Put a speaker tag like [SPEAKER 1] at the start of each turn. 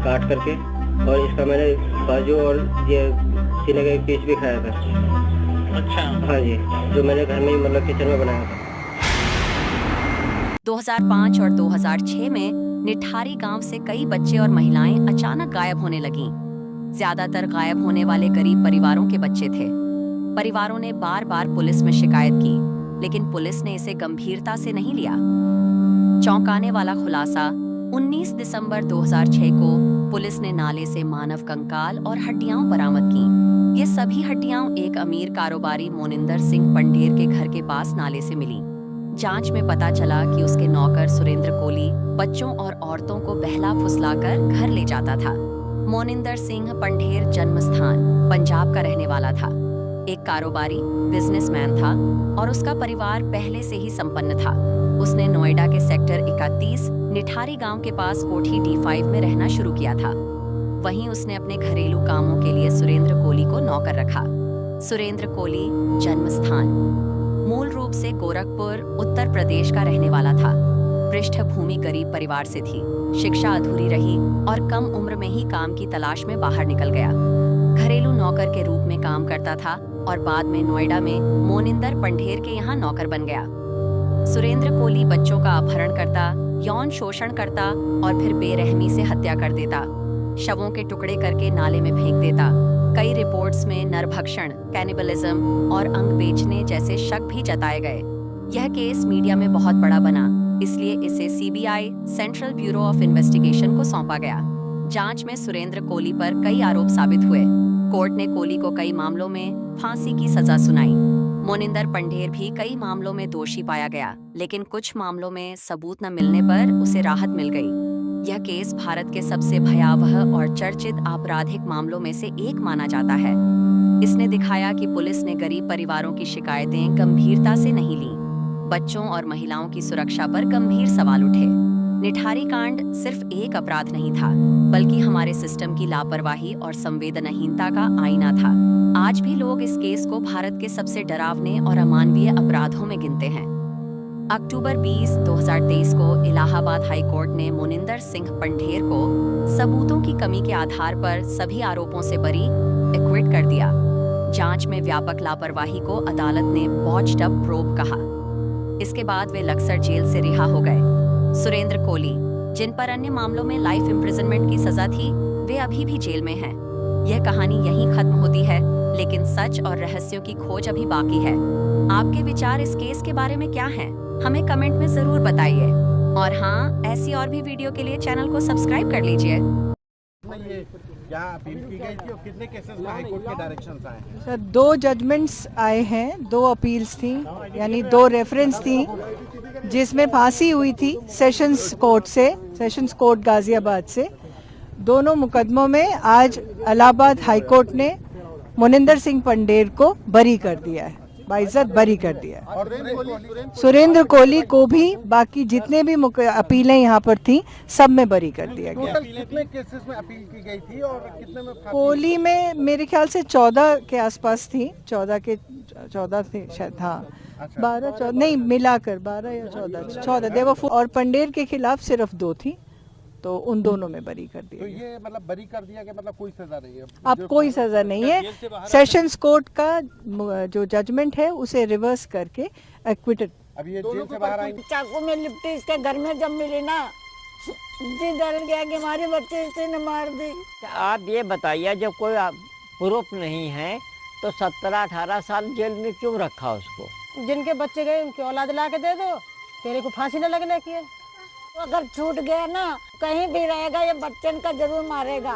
[SPEAKER 1] काट करके, और इसका मैंने बाजू और ये सीने का एक पीस भी खाया था।
[SPEAKER 2] अच्छा।
[SPEAKER 1] हाँ जी, जो मैंने घर में ही मतलब किचन में बनाया था।
[SPEAKER 3] 2005 और 2006 में निठारी गांव से कई बच्चे और महिलाएं अचानक गायब होने लगीं। ज्यादातर गायब होने वाले गरीब परिवारों के बच्चे थे। परिवारों ने बार-बार पुलिस में शिकायत की, लेकिन पुलिस ने इसे गंभीरता से नहीं लिया। चौंकाने वाला खुलासा 19 दिसंबर 2006 को पुलिस ने नाले से मानव कंकाल और हड्डियां बरामद की। ये सभी हड्डियां एक अमीर कारोबारी मोनिंदर सिंह पंढेर के घर के पास नाले से मिली। जांच में पता चला कि उसके नौकर सुरेंद्र कोली बच्चों और औरतों को बहला फुसलाकर घर ले जाता था। मोनिंदर सिंह पंढेर जन्म स्थान पंजाब का रहने वाला था। एक कारोबारी बिजनेसमैन था और उसका परिवार पहले से ही संपन्न था। उसने नोएडा के सेक्टर 31 निठारी गांव के पास कोठी D5 में रहना शुरू किया था। वहीं उसने अपने घरेलू कामों के लिए सुरेंद्र कोली को नौकर रखा। सुरेंद्र कोली जन्म स्थान मूल रूप से गोरखपुर उत्तर प्रदेश का रहने वाला था। पृष्ठभूमि गरीब परिवार से थी, शिक्षा अधूरी रही और कम उम्र में ही काम की तलाश में बाहर निकल गया। घरेलू नौकर के रूप में काम करता था और बाद में नोएडा में मोनिंदर पंढेर के यहाँ नौकर बन गया। सुरेंद्र कोली बच्चों का अपहरण करता, यौन शोषण करता और फिर बेरहमी से हत्या कर देता। शवों के टुकड़े करके नाले में फेंक देता। कई रिपोर्ट्स में नरभक्षण, कैनिबलिज्म और अंग बेचने जैसे शक भी जताए गए। यह केस मीडिया में बहुत बड़ा बना, इसलिए इसे CBI central bureau of investigation को सौंपा गया। जांच में सुरेंद्र कोली पर कई आरोप साबित हुए। कोर्ट ने कोली को कई मामलों में फांसी की सजा सुनाई। मोनिंदर पंढेर भी कई मामलों में दोषी पाया गया, लेकिन कुछ मामलों में सबूत न मिलने पर उसे राहत मिल गई। यह केस भारत के सबसे भयावह और चर्चित आपराधिक मामलों में से एक माना जाता है। इसने दिखाया कि पुलिस ने गरीब परिवारों की शिकायतें गंभीरता से नहीं लीं। बच्चों और महिलाओं की सुरक्षा पर गंभीर सवाल उठे। निठारी कांड सिर्फ एक अपराध नहीं था, बल्कि हमारे सिस्टम की लापरवाही और संवेदनहीनता का आईना था। आज भी लोग इस केस को भारत के सबसे डरावने और अमानवीय अपराधों में गिनते हैं। अक्टूबर 20, 2023 को इलाहाबाद हाई कोर्ट ने मोनिंदर सिंह पंढेर को सबूतों की कमी के आधार पर सभी आरोपों से बरी एक्विट कर दिया। जांच में व्यापक लापरवाही को अदालत ने बॉच्ड अप प्रोब कहा। इसके बाद वे लक्सर जेल से रिहा हो गए। सुरेंद्र कोली, जिन पर अन्य मामलों में लाइफ इम्प्रिजनमेंट की सजा थी, वे अभी भी जेल में हैं। यह कहानी यहीं खत्म होती है, लेकिन सच और रहस्यों की खोज अभी बाकी है। आपके विचार इस केस के बारे में क्या हैं? हमें कमेंट में जरूर बताइए। और हाँ, ऐसी और भी वीडियो के लिए चैनल को सब्सक्राइब कर लीजिए।
[SPEAKER 2] क्या अपील की गई थी और कितने केसेस में हाई कोर्ट के डायरेक्शंस आए हैं?
[SPEAKER 4] सर 2 जजमेंट्स आए हैं, 2 अपील्स थी, यानी 2 रेफरेंस थी, जिसमें फांसी हुई थी सेशंस कोर्ट गाजियाबाद से। दोनों मुकदमों में आज इलाहाबाद हाई कोर्ट ने मोनिंदर सिंह पंढेर को बरी कर दिया है, बाइज्जत बरी कर दिया है।
[SPEAKER 2] और
[SPEAKER 4] सुरेंद्र कोली को भी बाकी जितने भी अपीलें यहाँ पर थी, सब में बरी कर दिया गया।
[SPEAKER 2] टोटल कितने केसेस में अपील की गई थी और कितने में
[SPEAKER 4] कोली में मेरे ख्याल से 14 के आसपास थी, 14 थे शायद, हाँ 12-14 नहीं, मिलाकर 12 या 14 देवर। और पंढेर के खिलाफ सिर्फ 2 थी, तो उन दोनों में बरी कर दिया।
[SPEAKER 2] तो ये मतलब बरी कर दिया गया, मतलब कोई सजा नहीं है?
[SPEAKER 4] अब कोई सजा नहीं है। सेशंस कोर्ट का जो जजमेंट है उसे रिवर्स करके एक्विटेड।
[SPEAKER 2] अब ये जेल से बाहर आएंगे।
[SPEAKER 5] चाकू में लिपटी इसके घर में जब मिली ना, जी डर गया कि हमारे बच्चे इसे न मार दी।
[SPEAKER 6] आप ये बताइए, जब कोई प्रूफ नहीं है तो 17-18 साल जेल में क्यों रखा उसको?
[SPEAKER 5] जिनके बच्चे गए उनकी औलाद ला के दे दो, तेरे को फांसी न लगने की है। तो अगर छूट गया ना, कहीं भी रहेगा ये बच्चन का जरूर मारेगा।